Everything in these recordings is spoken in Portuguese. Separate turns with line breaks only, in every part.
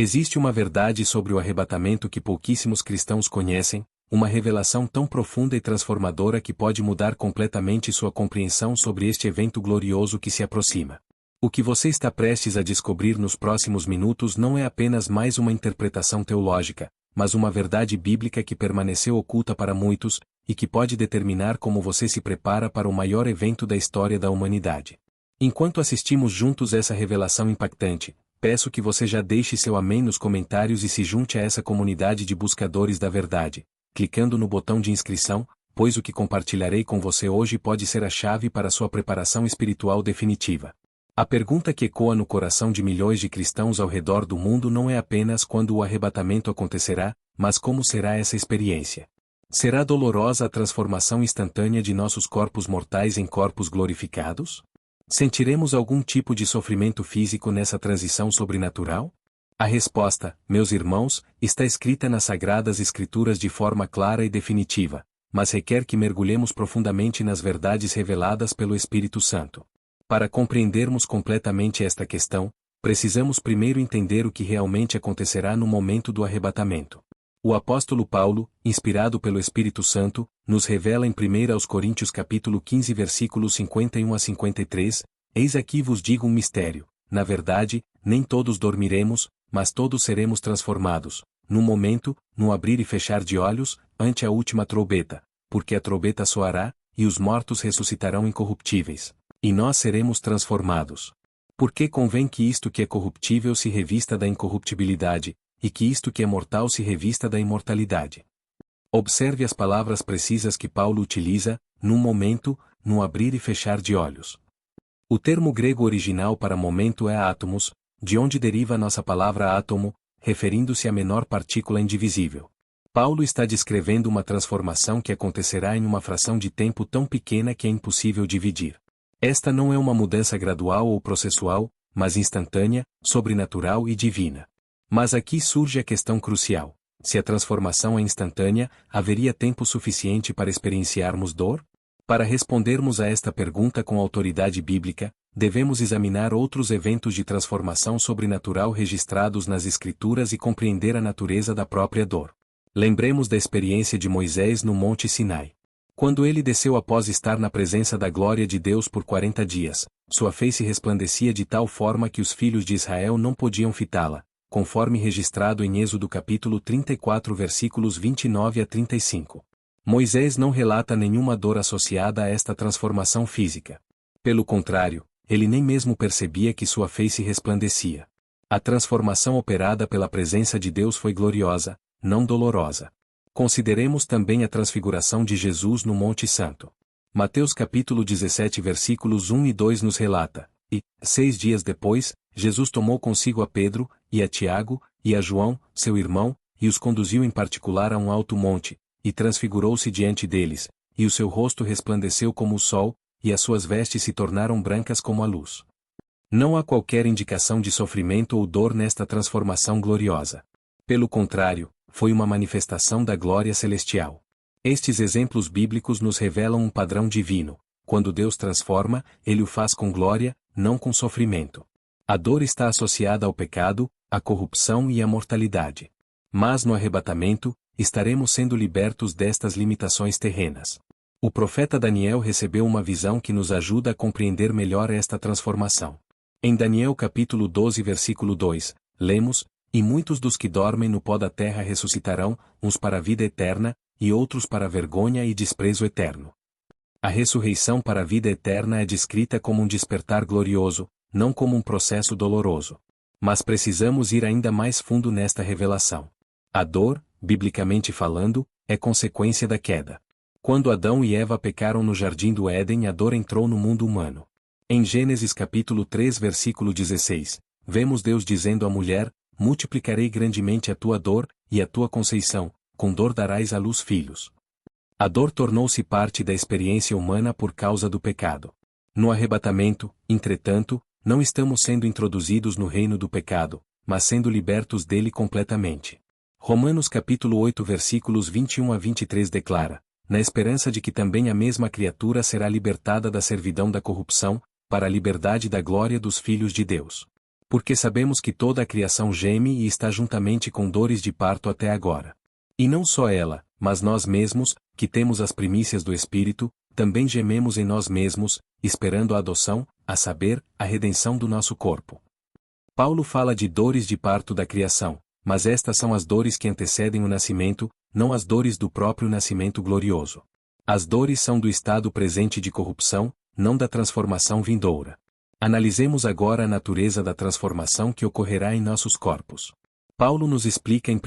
Existe uma verdade sobre o arrebatamento que pouquíssimos cristãos conhecem, uma revelação tão profunda e transformadora que pode mudar completamente sua compreensão sobre este evento glorioso que se aproxima. O que você está prestes a descobrir nos próximos minutos não é apenas mais uma interpretação teológica, mas uma verdade bíblica que permaneceu oculta para muitos, e que pode determinar como você se prepara para o maior evento da história da humanidade. Enquanto assistimos juntos essa revelação impactante, peço que você já deixe seu amém nos comentários e se junte a essa comunidade de buscadores da verdade, clicando no botão de inscrição, pois o que compartilharei com você hoje pode ser a chave para sua preparação espiritual definitiva. A pergunta que ecoa no coração de milhões de cristãos ao redor do mundo não é apenas quando o arrebatamento acontecerá, mas como será essa experiência. Será dolorosa a transformação instantânea de nossos corpos mortais em corpos glorificados? Sentiremos algum tipo de sofrimento físico nessa transição sobrenatural? A resposta, meus irmãos, está escrita nas Sagradas Escrituras de forma clara e definitiva, mas requer que mergulhemos profundamente nas verdades reveladas pelo Espírito Santo. Para compreendermos completamente esta questão, precisamos primeiro entender o que realmente acontecerá no momento do arrebatamento. O apóstolo Paulo, inspirado pelo Espírito Santo, nos revela em 1 Coríntios capítulo 15 versículos 51 a 53, eis aqui vos digo um mistério, na verdade, nem todos dormiremos, mas todos seremos transformados, num momento, no abrir e fechar de olhos, ante a última trombeta, porque a trombeta soará, e os mortos ressuscitarão incorruptíveis, e nós seremos transformados. Porque convém que isto que é corruptível se revista da incorruptibilidade, e que isto que é mortal se revista da imortalidade. Observe as palavras precisas que Paulo utiliza, num momento, no abrir e fechar de olhos. O termo grego original para momento é átomos, de onde deriva a nossa palavra átomo, referindo-se à menor partícula indivisível. Paulo está descrevendo uma transformação que acontecerá em uma fração de tempo tão pequena que é impossível dividir. Esta não é uma mudança gradual ou processual, mas instantânea, sobrenatural e divina. Mas aqui surge a questão crucial. Se a transformação é instantânea, haveria tempo suficiente para experienciarmos dor? Para respondermos a esta pergunta com autoridade bíblica, devemos examinar outros eventos de transformação sobrenatural registrados nas Escrituras e compreender a natureza da própria dor. Lembremos da experiência de Moisés no Monte Sinai. Quando ele desceu após estar na presença da glória de Deus por 40 dias, sua face resplandecia de tal forma que os filhos de Israel não podiam fitá-la, conforme registrado em Êxodo capítulo 34 versículos 29 a 35. Moisés não relata nenhuma dor associada a esta transformação física. Pelo contrário, ele nem mesmo percebia que sua face resplandecia. A transformação operada pela presença de Deus foi gloriosa, não dolorosa. Consideremos também a transfiguração de Jesus no Monte Santo. Mateus capítulo 17 versículos 1 e 2 nos relata, e, 6 dias depois, Jesus tomou consigo a Pedro, e a Tiago, e a João, seu irmão, e os conduziu em particular a um alto monte, e transfigurou-se diante deles, e o seu rosto resplandeceu como o sol, e as suas vestes se tornaram brancas como a luz. Não há qualquer indicação de sofrimento ou dor nesta transformação gloriosa. Pelo contrário, foi uma manifestação da glória celestial. Estes exemplos bíblicos nos revelam um padrão divino. Quando Deus transforma, Ele o faz com glória, não com sofrimento. A dor está associada ao pecado, à corrupção e à mortalidade. Mas no arrebatamento, estaremos sendo libertos destas limitações terrenas. O profeta Daniel recebeu uma visão que nos ajuda a compreender melhor esta transformação. Em Daniel capítulo 12 versículo 2, lemos, e muitos dos que dormem no pó da terra ressuscitarão, uns para a vida eterna, e outros para a vergonha e desprezo eterno. A ressurreição para a vida eterna é descrita como um despertar glorioso, não como um processo doloroso. Mas precisamos ir ainda mais fundo nesta revelação. A dor, biblicamente falando, é consequência da queda. Quando Adão e Eva pecaram no jardim do Éden, a dor entrou no mundo humano. Em Gênesis capítulo 3 versículo 16, vemos Deus dizendo à mulher, multiplicarei grandemente a tua dor, e a tua conceição, com dor darás à luz filhos. A dor tornou-se parte da experiência humana por causa do pecado. No arrebatamento, entretanto, não estamos sendo introduzidos no reino do pecado, mas sendo libertos dele completamente. Romanos capítulo 8 versículos 21 a 23 declara, na esperança de que também a mesma criatura será libertada da servidão da corrupção, para a liberdade da glória dos filhos de Deus. Porque sabemos que toda a criação geme e está juntamente com dores de parto até agora. E não só ela, mas nós mesmos, que temos as primícias do Espírito, também gememos em nós mesmos, esperando a adoção, a saber, a redenção do nosso corpo. Paulo fala de dores de parto da criação, mas estas são as dores que antecedem o nascimento, não as dores do próprio nascimento glorioso. As dores são do estado presente de corrupção, não da transformação vindoura. Analisemos agora a natureza da transformação que ocorrerá em nossos corpos. Paulo nos explica em 1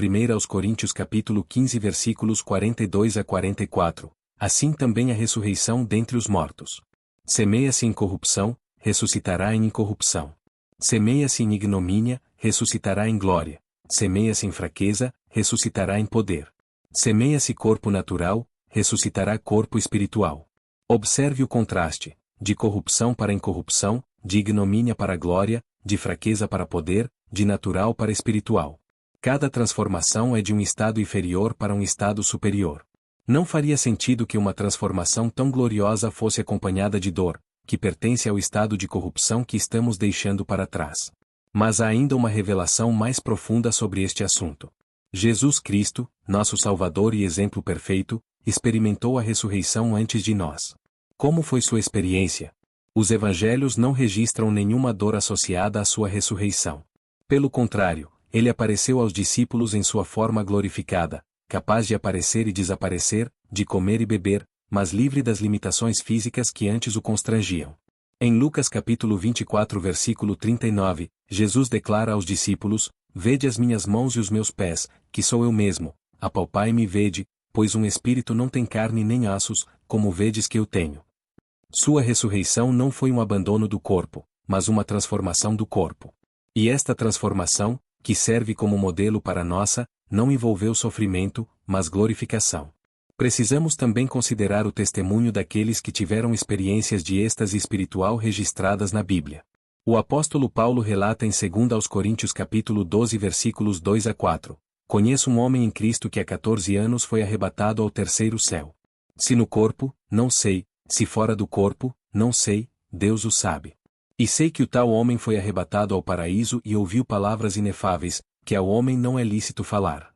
Coríntios capítulo 15 versículos 42 a 44, assim também a ressurreição dentre os mortos. Semeia-se em corrupção, ressuscitará em incorrupção. Semeia-se em ignomínia, ressuscitará em glória. Semeia-se em fraqueza, ressuscitará em poder. Semeia-se corpo natural, ressuscitará corpo espiritual. Observe o contraste, de corrupção para incorrupção, de ignomínia para glória, de fraqueza para poder, de natural para espiritual. Cada transformação é de um estado inferior para um estado superior. Não faria sentido que uma transformação tão gloriosa fosse acompanhada de dor, que pertence ao estado de corrupção que estamos deixando para trás. Mas há ainda uma revelação mais profunda sobre este assunto. Jesus Cristo, nosso Salvador e exemplo perfeito, experimentou a ressurreição antes de nós. Como foi sua experiência? Os evangelhos não registram nenhuma dor associada à sua ressurreição. Pelo contrário, ele apareceu aos discípulos em sua forma glorificada, capaz de aparecer e desaparecer, de comer e beber, mas livre das limitações físicas que antes o constrangiam. Em Lucas capítulo 24 versículo 39, Jesus declara aos discípulos: "Vede as minhas mãos e os meus pés, que sou eu mesmo, apalpai-me e vede, pois um espírito não tem carne nem ossos, como vedes que eu tenho." Sua ressurreição não foi um abandono do corpo, mas uma transformação do corpo. E esta transformação, que serve como modelo para a nossa, não envolveu sofrimento, mas glorificação. Precisamos também considerar o testemunho daqueles que tiveram experiências de êxtase espiritual registradas na Bíblia. O apóstolo Paulo relata em 2 Coríntios capítulo 12 versículos 2 a 4, "Conheço um homem em Cristo que há 14 anos foi arrebatado ao terceiro céu. Se no corpo, não sei, se fora do corpo, não sei, Deus o sabe. E sei que o tal homem foi arrebatado ao paraíso e ouviu palavras inefáveis, que ao homem não é lícito falar."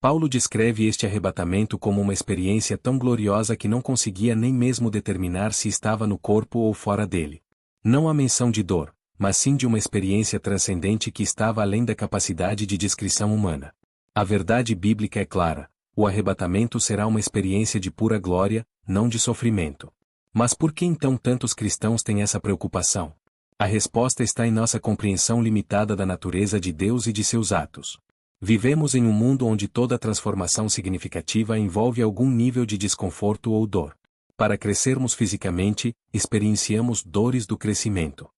Paulo descreve este arrebatamento como uma experiência tão gloriosa que não conseguia nem mesmo determinar se estava no corpo ou fora dele. Não há menção de dor, mas sim de uma experiência transcendente que estava além da capacidade de descrição humana. A verdade bíblica é clara: o arrebatamento será uma experiência de pura glória, não de sofrimento. Mas por que então tantos cristãos têm essa preocupação? A resposta está em nossa compreensão limitada da natureza de Deus e de seus atos. Vivemos em um mundo onde toda transformação significativa envolve algum nível de desconforto ou dor. Para crescermos fisicamente, experienciamos dores do crescimento.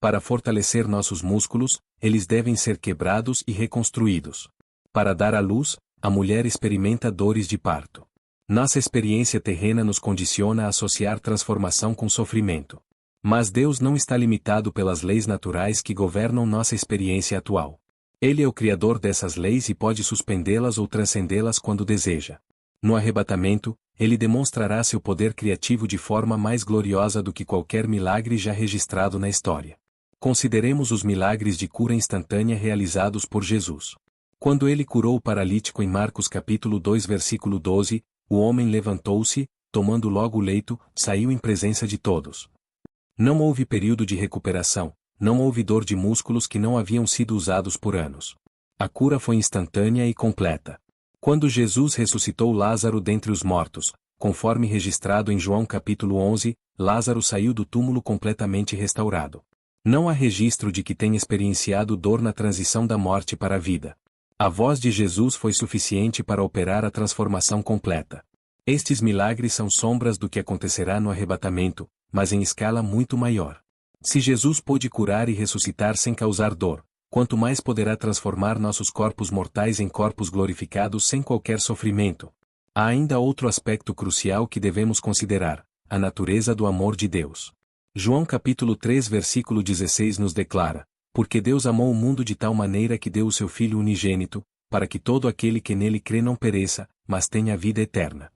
Para fortalecer nossos músculos, eles devem ser quebrados e reconstruídos. Para dar à luz, a mulher experimenta dores de parto. Nossa experiência terrena nos condiciona a associar transformação com sofrimento. Mas Deus não está limitado pelas leis naturais que governam nossa experiência atual. Ele é o criador dessas leis e pode suspendê-las ou transcendê-las quando deseja. No arrebatamento, ele demonstrará seu poder criativo de forma mais gloriosa do que qualquer milagre já registrado na história. Consideremos os milagres de cura instantânea realizados por Jesus. Quando ele curou o paralítico em Marcos capítulo 2 versículo 12, o homem levantou-se, tomando logo o leito, saiu em presença de todos. Não houve período de recuperação, não houve dor de músculos que não haviam sido usados por anos. A cura foi instantânea e completa. Quando Jesus ressuscitou Lázaro dentre os mortos, conforme registrado em João capítulo 11, Lázaro saiu do túmulo completamente restaurado. Não há registro de que tenha experienciado dor na transição da morte para a vida. A voz de Jesus foi suficiente para operar a transformação completa. Estes milagres são sombras do que acontecerá no arrebatamento, mas em escala muito maior. Se Jesus pôde curar e ressuscitar sem causar dor, quanto mais poderá transformar nossos corpos mortais em corpos glorificados sem qualquer sofrimento. Há ainda outro aspecto crucial que devemos considerar: a natureza do amor de Deus. João capítulo 3 versículo 16 nos declara: "Porque Deus amou o mundo de tal maneira que deu o seu Filho unigênito, para que todo aquele que nele crê não pereça, mas tenha a vida eterna."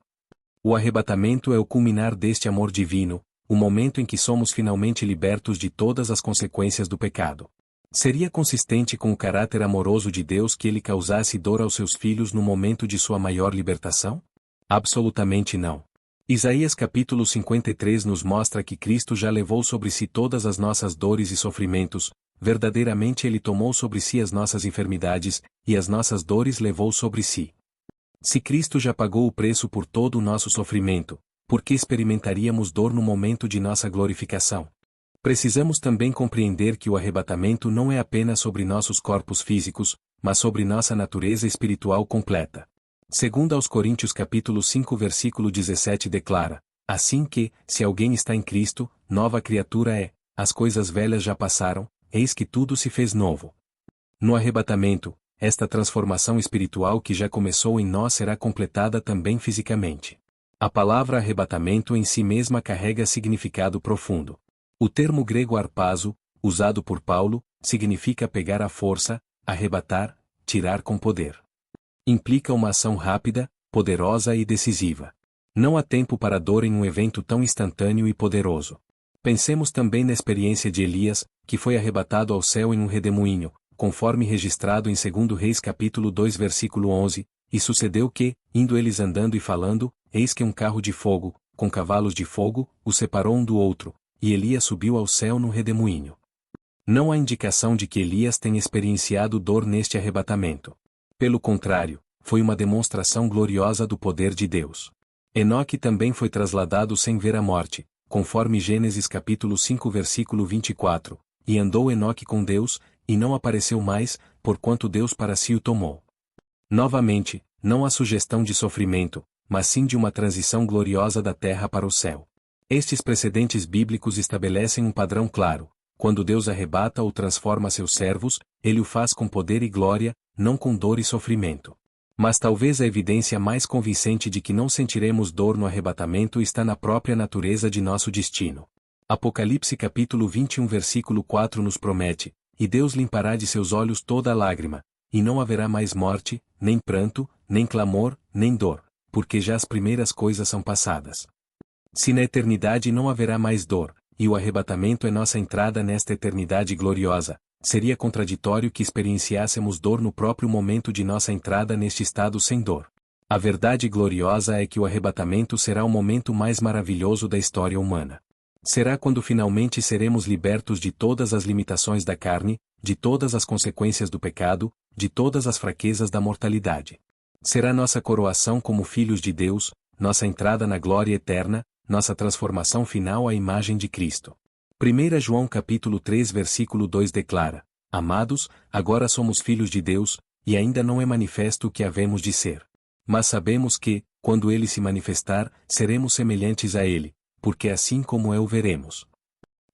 O arrebatamento é o culminar deste amor divino, o momento em que somos finalmente libertos de todas as consequências do pecado. Seria consistente com o caráter amoroso de Deus que ele causasse dor aos seus filhos no momento de sua maior libertação? Absolutamente não. Isaías capítulo 53 nos mostra que Cristo já levou sobre si todas as nossas dores e sofrimentos, verdadeiramente ele tomou sobre si as nossas enfermidades, e as nossas dores levou sobre si. Se Cristo já pagou o preço por todo o nosso sofrimento, por que experimentaríamos dor no momento de nossa glorificação? Precisamos também compreender que o arrebatamento não é apenas sobre nossos corpos físicos, mas sobre nossa natureza espiritual completa. Segundo aos Coríntios capítulo 5 versículo 17 declara: assim que, se alguém está em Cristo, nova criatura é, as coisas velhas já passaram, eis que tudo se fez novo. No arrebatamento, esta transformação espiritual que já começou em nós será completada também fisicamente. A palavra arrebatamento em si mesma carrega significado profundo. O termo grego harpazo, usado por Paulo, significa pegar à força, arrebatar, tirar com poder. Implica uma ação rápida, poderosa e decisiva. Não há tempo para dor em um evento tão instantâneo e poderoso. Pensemos também na experiência de Elias, que foi arrebatado ao céu em um redemoinho, conforme registrado em 2 Reis capítulo 2 versículo 11, e sucedeu que, indo eles andando e falando, eis que um carro de fogo, com cavalos de fogo, os separou um do outro, e Elias subiu ao céu no redemoinho. Não há indicação de que Elias tenha experienciado dor neste arrebatamento. Pelo contrário, foi uma demonstração gloriosa do poder de Deus. Enoque também foi trasladado sem ver a morte, conforme Gênesis capítulo 5 versículo 24, e andou Enoque com Deus, e não apareceu mais, porquanto Deus para si o tomou. Novamente, não há sugestão de sofrimento, mas sim de uma transição gloriosa da terra para o céu. Estes precedentes bíblicos estabelecem um padrão claro: quando Deus arrebata ou transforma seus servos, ele o faz com poder e glória, não com dor e sofrimento. Mas talvez a evidência mais convincente de que não sentiremos dor no arrebatamento está na própria natureza de nosso destino. Apocalipse capítulo 21 versículo 4 nos promete: e Deus limpará de seus olhos toda a lágrima, e não haverá mais morte, nem pranto, nem clamor, nem dor, porque já as primeiras coisas são passadas. Se na eternidade não haverá mais dor, e o arrebatamento é nossa entrada nesta eternidade gloriosa, seria contraditório que experienciássemos dor no próprio momento de nossa entrada neste estado sem dor. A verdade gloriosa é que o arrebatamento será o momento mais maravilhoso da história humana. Será quando finalmente seremos libertos de todas as limitações da carne, de todas as consequências do pecado, de todas as fraquezas da mortalidade. Será nossa coroação como filhos de Deus, nossa entrada na glória eterna, nossa transformação final à imagem de Cristo. 1 João capítulo 3 versículo 2 declara: amados, agora somos filhos de Deus, e ainda não é manifesto o que havemos de ser. Mas sabemos que, quando ele se manifestar, seremos semelhantes a ele, porque assim como é o veremos.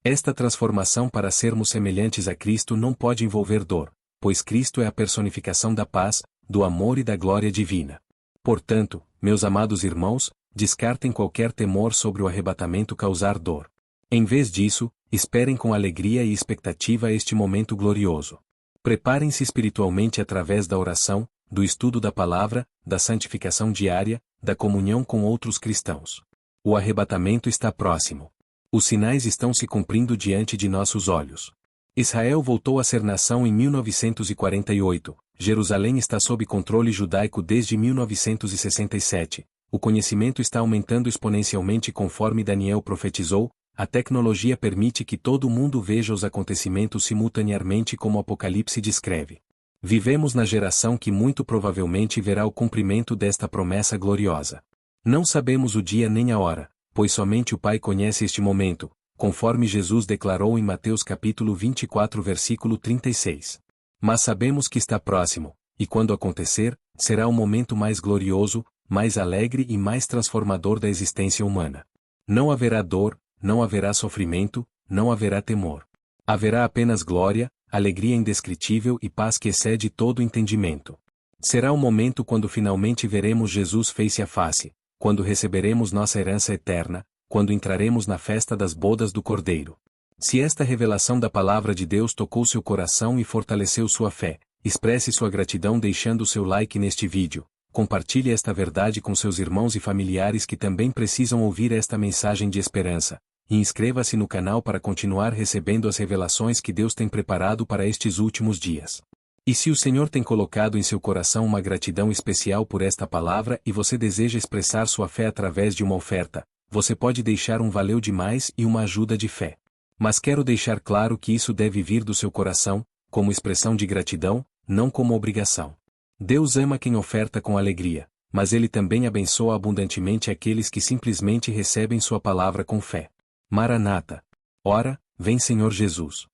Esta transformação para sermos semelhantes a Cristo não pode envolver dor, pois Cristo é a personificação da paz, do amor e da glória divina. Portanto, meus amados irmãos, descartem qualquer temor sobre o arrebatamento causar dor. Em vez disso, esperem com alegria e expectativa este momento glorioso. Preparem-se espiritualmente através da oração, do estudo da palavra, da santificação diária, da comunhão com outros cristãos. O arrebatamento está próximo. Os sinais estão se cumprindo diante de nossos olhos. Israel voltou a ser nação em 1948, Jerusalém está sob controle judaico desde 1967, o conhecimento está aumentando exponencialmente conforme Daniel profetizou, a tecnologia permite que todo mundo veja os acontecimentos simultaneamente como Apocalipse descreve. Vivemos na geração que muito provavelmente verá o cumprimento desta promessa gloriosa. Não sabemos o dia nem a hora, pois somente o Pai conhece este momento, conforme Jesus declarou em Mateus capítulo 24 versículo 36. Mas sabemos que está próximo, e quando acontecer, será o momento mais glorioso, mais alegre e mais transformador da existência humana. Não haverá dor, não haverá sofrimento, não haverá temor. Haverá apenas glória, alegria indescritível e paz que excede todo entendimento. Será o momento quando finalmente veremos Jesus face a face, quando receberemos nossa herança eterna, quando entraremos na festa das bodas do Cordeiro. Se esta revelação da palavra de Deus tocou seu coração e fortaleceu sua fé, expresse sua gratidão deixando seu like neste vídeo. Compartilhe esta verdade com seus irmãos e familiares que também precisam ouvir esta mensagem de esperança. E inscreva-se no canal para continuar recebendo as revelações que Deus tem preparado para estes últimos dias. E se o Senhor tem colocado em seu coração uma gratidão especial por esta palavra e você deseja expressar sua fé através de uma oferta, você pode deixar um valeu demais e uma ajuda de fé. Mas quero deixar claro que isso deve vir do seu coração, como expressão de gratidão, não como obrigação. Deus ama quem oferta com alegria, mas Ele também abençoa abundantemente aqueles que simplesmente recebem sua palavra com fé. Maranata. Ora, vem Senhor Jesus.